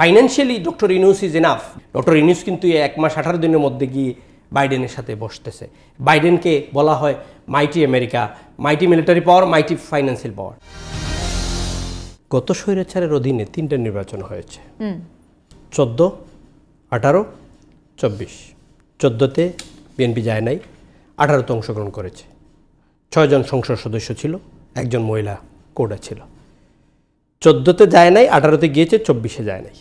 Financially doctor Yunus is enough. Doctor Yunus কিন্তু 1 মাস 18 দিনের মধ্যে গিয়ে বাইডেনের সাথে বসতেছে। বাইডেনকে বলা হয় মাইটি আমেরিকা, মাইটি মিলিটারি পাওয়ার, মাইটি ফাইন্যান্সিয়াল পাওয়ার। গত স্বৈরাচারের অধীনে 3টা নির্বাচন হয়েছে, 14, 18, 24। 14তে বিএনপি যায় নাই, 18তে অংশগ্রহণ করেছে। 6 জন সংসদ সদস্য ছিল, 1 জন মহিলা কোটা ছিল। 14তে যায় নাই, 18তে গিয়েছে, 24-এ যায় নাই।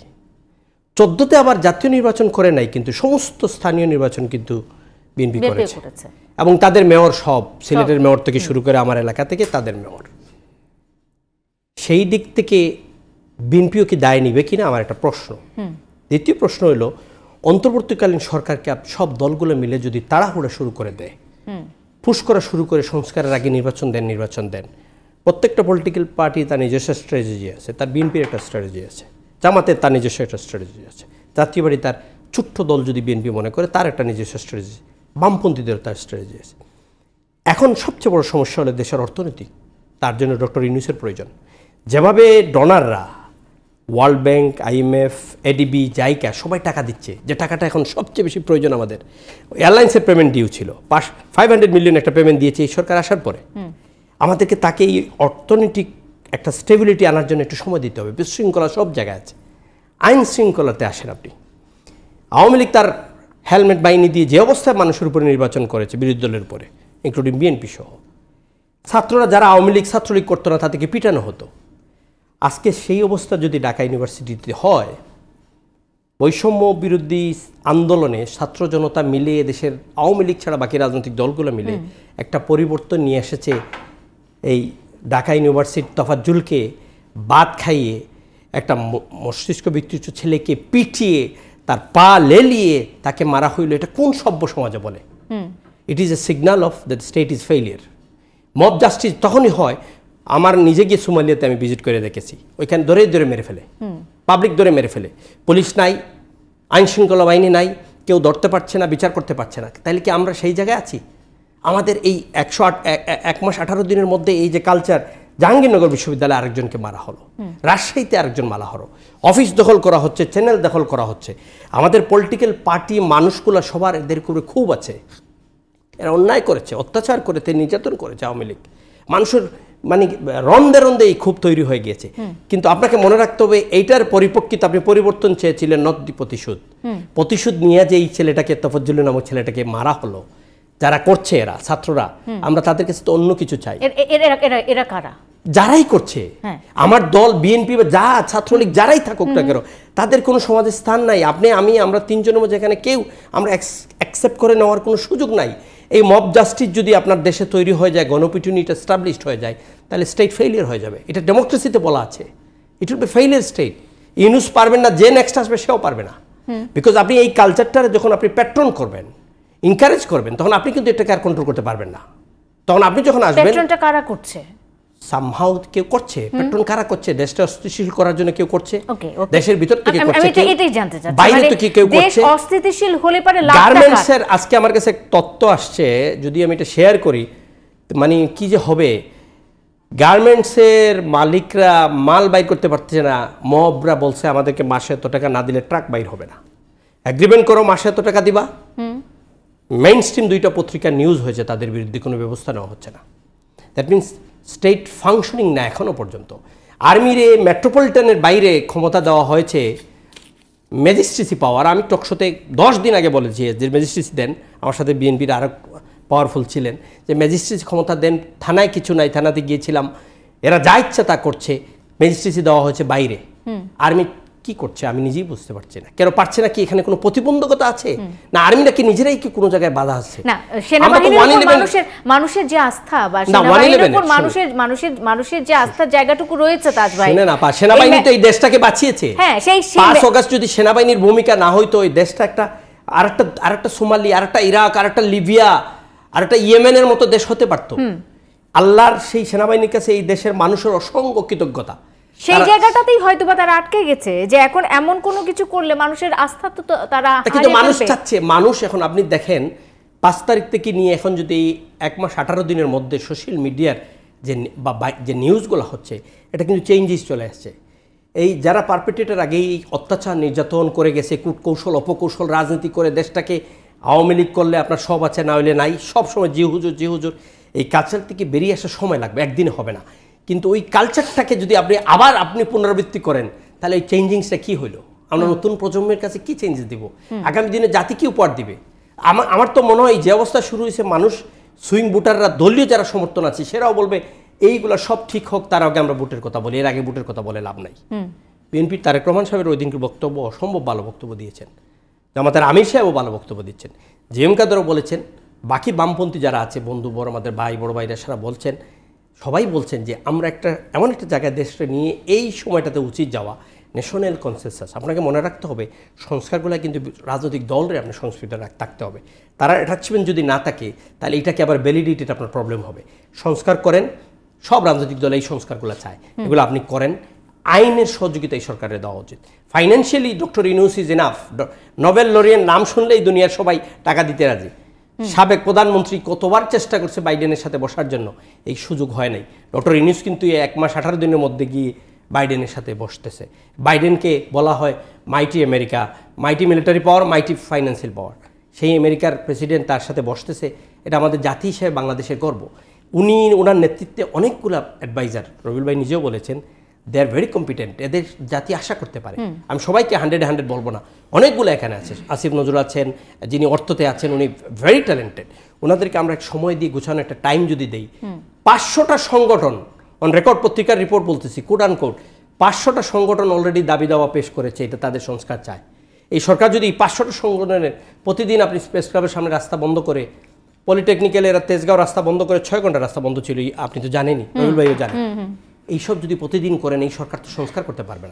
14তে আবার জাতীয় নির্বাচন করে নাই, কিন্তু সমস্ত স্থানীয় নির্বাচন কিন্তু বিএনপি করেছে। এবং তাদের মেয়র সব, সিলেটের মেয়র থেকে শুরু করে আমার এলাকা থেকে তাদের মেয়র। সেই দিক থেকে বিএনপিও কি দায় নিবে কিনা আমার একটা প্রশ্ন। দ্বিতীয় প্রশ্ন হলো, অন্তর্বর্তীকালীন সরকারকে সব দলগুলো মিলে যদি তাড়াহুড়া শুরু করে দেয়, পুশ করা শুরু করে সংস্কারের আগে নির্বাচন দেন, প্রত্যেকটা পলিটিক্যাল পার্টি তার নিজস্ব স্ট্র্যাটেজি আছে, তার বিএনপির একটা স্ট্র্যাটেজি আছে, জামাতের তার নিজস্ব একটা স্ট্র্যাটেজি আছে, জাতীয় পার্টি তার ছোট্ট দল যদি বিএনপি মনে করে তার একটা নিজস্ব স্ট্র্যাটেজি, বামপন্থীদের তার স্ট্র্যাটেজি আছে। এখন সবচেয়ে বড় সমস্যা হলো দেশের অর্থনীতি। তার জন্য ডক্টর ইউনূসের প্রয়োজন। যেভাবে ডোনাররা, World Bank, IMF, ADB, JICA সবাই টাকা দিচ্ছে, যে টাকাটা এখন সবচেয়ে বেশি প্রয়োজন আমাদের। এয়ারলাইন্সের পেমেন্ট ডিউ ছিল, 500 মিলিয়ন একটা পেমেন্ট দিয়েছে এই সরকার আসার পরে। আমাদেরকে তাকে এই অর্থনৈতিক একটা স্টেবিলিটি আনার জন্য একটু সময় দিতে হবে। বিশৃঙ্খলা সব জায়গায় আছে, আইন শৃঙ্খলাতে আসেন আপনি। আওয়ামী লীগ তার হেলমেট বাহিনী দিয়ে যে অবস্থায় মানুষের উপরে নির্বাচন করেছে, বিরোধী দলের উপরে, ইনক্লুডিং বিএনপি সহ। ছাত্ররা যারা আওয়ামী লীগ ছাত্রলীগ করতো না তাদেরকে পিটানো হতো। আজকে সেই অবস্থা যদি ঢাকা ইউনিভার্সিটিতে হয়, বৈষম্য বিরোধী আন্দোলনে ছাত্র জনতা মিলে, দেশের আওয়ামী লীগ ছাড়া বাকি রাজনৈতিক দলগুলো মিলে একটা পরিবর্তন নিয়ে এসেছে। এই ঢাকা ইউনিভার্সিটি তফাজ্জুলকে বাদ খাইয়ে একটা মস্তিষ্ক বিকৃত ছেলেকে পিটিয়ে তার পা লেলিয়ে তাকে মারা হইল, এটা কোন সভ্য সমাজে বলে? It is a signal of the state is failure. Mob justice তখনই হয়, আমার নিজে গিয়ে সোমালিয়াতে আমি ভিজিট করে দেখেছি, ওইখানে ধরে মেরে ফেলে, পাবলিক ধরে মেরে ফেলে, পুলিশ নাই, আইন শৃঙ্খলা বাহিনী নাই, কেউ ধরতে পারছে না, বিচার করতে পারছে না। তাহলে কি আমরা সেই জায়গায় আছি? আমাদের এই 1 মাস 18 দিনের মধ্যে এই যে কালচার, জাহাঙ্গীরনগর বিশ্ববিদ্যালয়ে আরেকজনকে মারা হলো, রাজশাহীতে আরেকজন মারা হলো, অফিস দখল করা হচ্ছে, চ্যানেল দখল করা হচ্ছে। আমাদের পলিটিক্যাল পার্টি মানুষগুলো সবার এদের করে খুব আছে, এরা অন্যায় করেছে, অত্যাচার করেছে, নির্যাতন করেছে আওয়ামী লীগ। মানুষের মানে রন্দে রন্দে এই ক্ষোভ তৈরি হয়ে গিয়েছে। কিন্তু আপনাকে মনে রাখতে হবে, এইটার পরিপ্রেক্ষিতে আপনি পরিবর্তন চেয়েছিলেন, নট দি প্রতিশোধ নিয়ে যে এই ছেলেটাকে, তফাজ্জুল নামক ছেলেটাকে মারা হলো, যারা করছে এরা ছাত্ররা, আমরা তাদের কাছে তো অন্য কিছু চাই। এরা কারা? যারাই করছে, আমার দল বিএনপি বা যা ছাত্রলীগ যারাই থাকুক না কেন, তাদের কোনো সমাজে স্থান নাই। আপনি, আমি, আমরা তিনজনের মধ্যে এখানে কেউ আমরা অ্যাকসেপ্ট করে নেওয়ার কোনো সুযোগ নাই। এই মব জাস্টিস যদি আপনার দেশে তৈরি হয়ে যায়, গণপিটুনিটা এস্টাবলিশড হয়ে যায়, তাহলে স্টেট ফেইলিয়ার হয়ে যাবে। এটা ডেমোক্রেসিতে বলা আছে, it will be failure state. Yunus পারবেন না, যে নেক্সট আসবে সেও পারবে না। বিকজ আপনি এই কালচারটারে যখন আপনি প্যাট্রন করবেন, এনকারেজ করবেন, তখন আপনি কিন্তু এটাকে আর কন্ট্রোল করতে পারবেন না। তখন আপনি যখন আসবেন, প্যাট্রনটা কারা করছে? সামহাউ কেউ করছে, প্যাট্রন কারা করছে? দেশটা অস্থিতিশীল করার জন্য কেউ করছে, দেশের ভিতর থেকে করছে, আমি এটাই জানতে চাচ্ছি, বাইরে থেকে কেউ করছে। দেশ অস্থিতিশীল হলে পারে লাখ টাকা। গার্মেন্টসের আজকে আমার কাছে তথ্য আসছে, যদি আমি এটা শেয়ার করি, মানে কি যে হবে, গার্মেন্টসের মালিকরা মাল বাইর করতে পারছে না। মবরা বলছে আমাদেরকে মাসে এত টাকা না দিলে ট্রাক বাইর হবে না, এগ্রিমেন্ট করো, মাসে এত টাকা দিবা। মেইন স্ট্রিম 2টা পত্রিকা নিউজ হয়েছে, তাদের বিরুদ্ধে কোনো ব্যবস্থা নেওয়া হচ্ছে না। দ্যাট মিনস স্টেট ফাংশনিং না এখনো পর্যন্ত। আর্মিরে মেট্রোপলিটনের বাইরে ক্ষমতা দেওয়া হয়েছে ম্যাজিস্ট্রেসি পাওয়ার। আমি টকশোতে 10 দিন আগে বলেছি যে ম্যাজিস্ট্রেসি দেন, আমার সাথে বিএনপির আরও পাওয়ারফুল ছিলেন, যে ম্যাজিস্ট্রেসি ক্ষমতা দেন, থানায় কিছু নাই, থানাতে গিয়েছিলাম, এরা যা ইচ্ছা তা করছে, ম্যাজিস্ট্রেসি দেওয়া হয়েছে বাইরে। আর্মি কি করছে আমি নিজেই বুঝতে পারছি না। কেন পারছে না? কি এখানে কোনো প্রতিবন্ধকতা আছে না? আর্মিরা কি নিজেরাই কি কোনো জায়গায় বাধা আছে? না, সেনাবাহিনীর উপর মানুষের যে আস্থা বা সেনাবাহিনীর উপর মানুষের যে আস্থার জায়গাটুকু রয়েছে, তাজ ভাই, শুনে না, সেনাবাহিনী তো এই দেশটাকে বাঁচিয়েছে। হ্যাঁ, সেই 5 আগস্ট যদি সেনাবাহিনীর ভূমিকা না হইতো, এই দেশটা একটা আরেকটা সোমালি, আরেকটা ইরাক, আরেকটা লিবিয়া, আরেকটা ইয়েমেনের মতো দেশ হতে পারতো। আল্লাহর সেই সেনাবাহিনীর কাছে এই দেশের মানুষের অসংখ্য কৃতজ্ঞতা। সেই জায়গাটাতেই হয়তো বা তারা আটকে গেছে, যে এখন এমন কোনো কিছু করলে মানুষের আস্থা তো তারা হারিয়ে ফেলবে। কিন্তু মানুষ চাচ্ছে, মানুষ এখন আপনি দেখেন 5 তারিখ থেকে নিয়ে এখন যদি 1 মাস 18 দিনের মধ্যে সোশ্যাল মিডিয়ার যে নিউজগুলো হচ্ছে, এটা কিন্তু চেঞ্জেস চলে আসছে। এই যারা পারপেটেটের আগেই অত্যাচার নির্যাতন করে গেছে, কূটকৌশল অপকৌশল রাজনীতি করে দেশটাকে, আওয়ামী লীগ করলে আপনার সব আছে না হলে নাই, সব সময় জি হুজুর, এই কালচার থেকে বেরিয়ে আসার সময় লাগবে, একদিনে হবে না। কিন্তু ওই কালচারটাকে যদি আপনি পুনরাবৃত্তি করেন, তাহলে ওই চেঞ্জিংসটা কী হইলো? আমরা নতুন প্রজন্মের কাছে কি চেঞ্জেস দিব? আগামী দিনে জাতি কি উপহার দিবে? আমার তো মনে হয় যে অবস্থা শুরু হয়েছে, মানুষ সুইং ভোটাররা, দলীয় যারা সমর্থন আছে সেরাও বলবে এইগুলো সব ঠিক হোক, তার আগে আমরা ভোটের কথা বলি, এর আগে ভোটের কথা বলে লাভ নাই। বিএনপির তারেক রহমান সাহেবের ওই দিনকে বক্তব্য অসম্ভব ভালো বক্তব্য দিয়েছেন, জামাতের আমির সাহেবও ভালো বক্তব্য দিচ্ছেন, জিএম কাদেরও বলেছেন, বাকি বামপন্থী যারা আছে বন্ধু বড় আমাদের বড় ভাইরা সারা বলছেন, সবাই বলছেন যে আমরা এমন একটা জায়গায় দেশটা নিয়ে এই সময়টাতে উচিত যাওয়া, ন্যাশনাল কনসেনসাস। আপনাকে মনে রাখতে হবে সংস্কারগুলো কিন্তু রাজনৈতিক দলরে আপনার সংস্কৃতি থাকতে হবে। তারা অ্যাটাচমেন্ট যদি না থাকে তাহলে এটাকে আবার ভ্যালিডিটির আপনার প্রবলেম হবে। সংস্কার করেন, সব রাজনৈতিক দল এই সংস্কারগুলো চায়, এগুলো আপনি করেন, আইনের সহযোগিতা এই সরকারের দেওয়া উচিত। Financially doctor Yunus is enough. Nobel লরিয়ের নাম শুনলেই দুনিয়ার সবাই টাকা দিতে রাজি। সাবেক প্রধানমন্ত্রী কতবার চেষ্টা করছে বাইডেনের সাথে বসার জন্য, এই সুযোগ হয় নাই। ডক্টর ইউনূস কিন্তু 1 মাস 18 দিনের মধ্যে গিয়ে বাইডেনের সাথে বসতেছে। বাইডেনকে বলা হয় মাইটি আমেরিকা, মাইটি মিলিটারি পাওয়ার, মাইটি ফাইন্যান্সিয়াল পাওয়ার। সেই আমেরিকার প্রেসিডেন্ট তার সাথে বসতেছে, এটা আমাদের জাতি হিসেবে বাংলাদেশের গর্ব। ওনার নেতৃত্বে অনেকগুলো অ্যাডভাইজার, রবিউল ভাই নিজেও বলেছেন, দে আর ভেরি কম্পিটেন্ট, এদের জাতি আশা করতে পারে। আমি সবাইকে 100 বলবো না, অনেকগুলো এখানে আছে। আসিফ নজরুল আছেন, যিনি অর্থতে আছেন, উনি ভেরি ট্যালেন্টেড। ওনাদেরকে আমরা এক সময় দিয়ে গোছানো একটা টাইম যদি দেই, 500টা সংগঠন, অন রেকর্ড পত্রিকার রিপোর্ট বলতেছি, কোট আন কোট, 500টা সংগঠন অলরেডি দাবি দাওয়া পেশ করেছে, এটা তাদের সংস্কার চায়। এই সরকার যদি 500টা সংগঠনের প্রতিদিন আপনি প্রেস ক্লাবের সামনে রাস্তা বন্ধ করে, পলিটেকনিক্যালের তেজগাঁও রাস্তা বন্ধ করে 6 ঘন্টা রাস্তা বন্ধ ছিল, আপনি তো জানেনই, রবিউল ভাইও জানেন, এইসব যদি প্রতিদিন করেন এই সরকার তো সংস্কার করতে পারবে না।